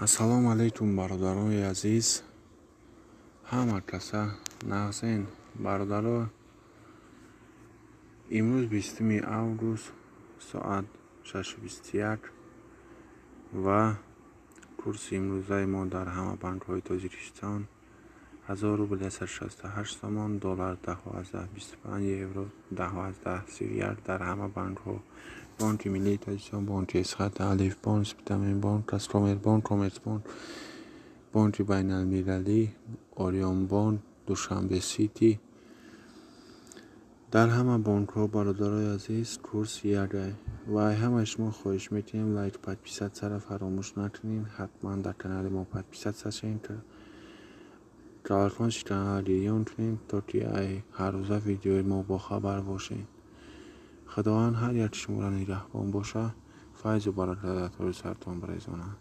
ассалому алайкум бародарои азиз, ҳама каса нағзен. Бародаро, имрӯз 20 август соат 6:21 ва курси имрӯзаи мо дар ҳама банкҳои Тоҷикистон 1000 рубл 168 сомон, доллар 10.25 евро 10.31 дар ҳама банкҳо: Бонки Миллии Тоҷикистон, Бонки Эсхат, Алифбонк, Спитаминбонк, Газпромербонк, Коммерсбонк, Бонки Байналмилалӣ, Орионбонк, Душанбе Сити. дар ҳама бонкҳо бародарои азиз курс якай. ва ҳамаи шумо хоҳиш мекунем лайк, подписатсияро фаромӯш накунед. ҳатман дар канали мо подписатсия шавед, колокольчик каналро гирён кунед, то ки ҳар рӯза видеои мо бохабар бошед. худованд ҳар як шуморо нигаҳбон бошад. файзу баракат дар рӯзҳоятон барезонад.